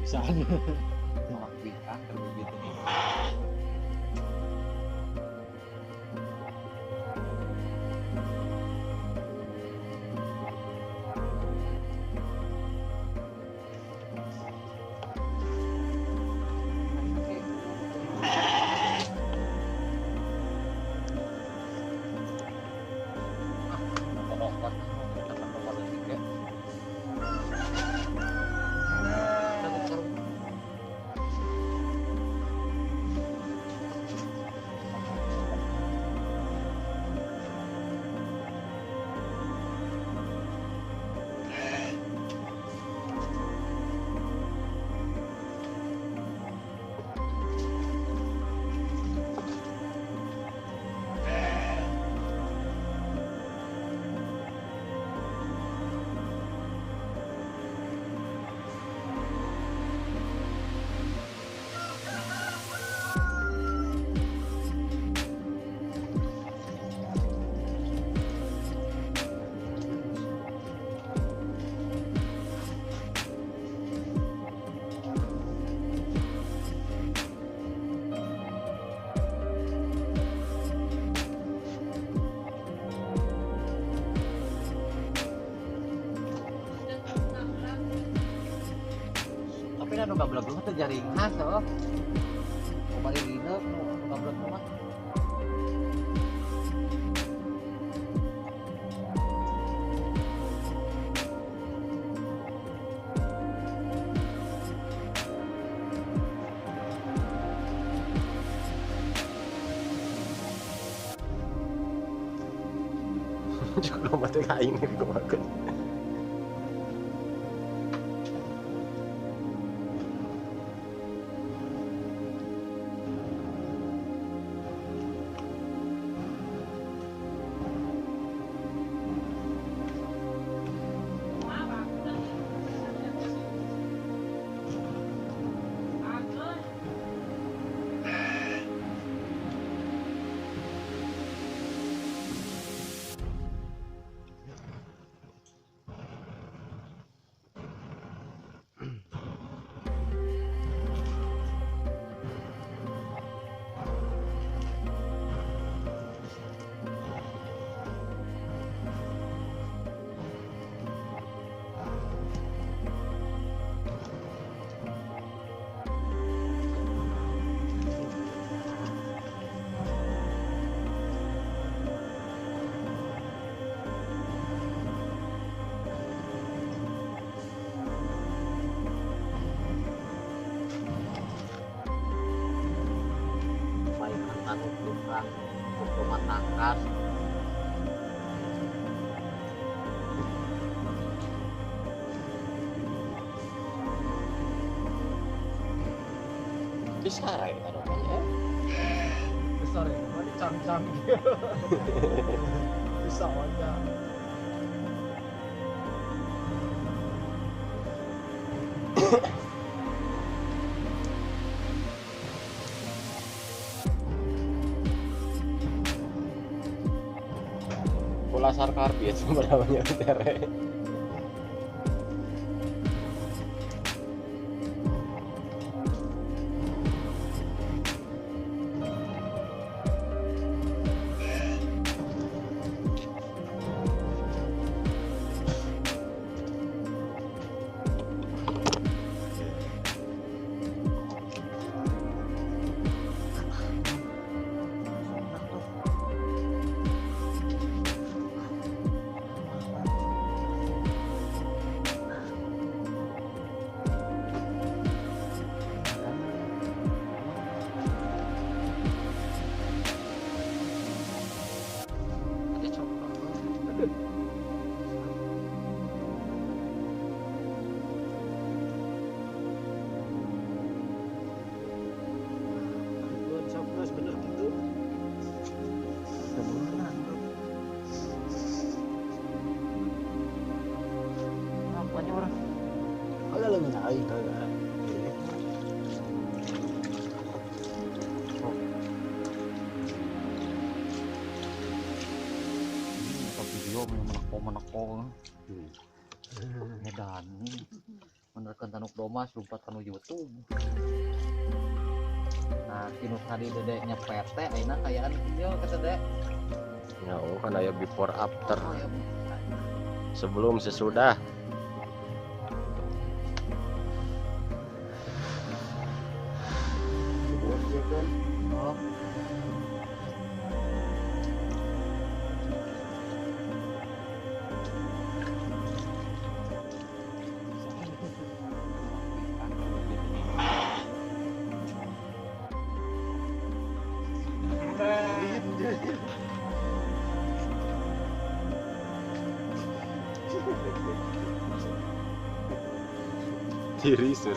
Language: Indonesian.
bisa Orang bintang terbit ini. Tapi anu gablek mah teh jaring khas oh. Kemarin dina gablek mah. Juga mati kain ini kemarin. Untuk rumah tangkas besar ya namanya besar ya mana cang-cang bisa aja bola sarkar biasa namanya tere. ay video menako-menako Medan menerkan tanuk doma lumpat kanu YouTube. Nah kinu tadi dedeknya PT ayeuna kayaan kieu kata dek. Ya, kan aya before after. Oh ya. Sebelum sesudah. Oh. Tiri sur.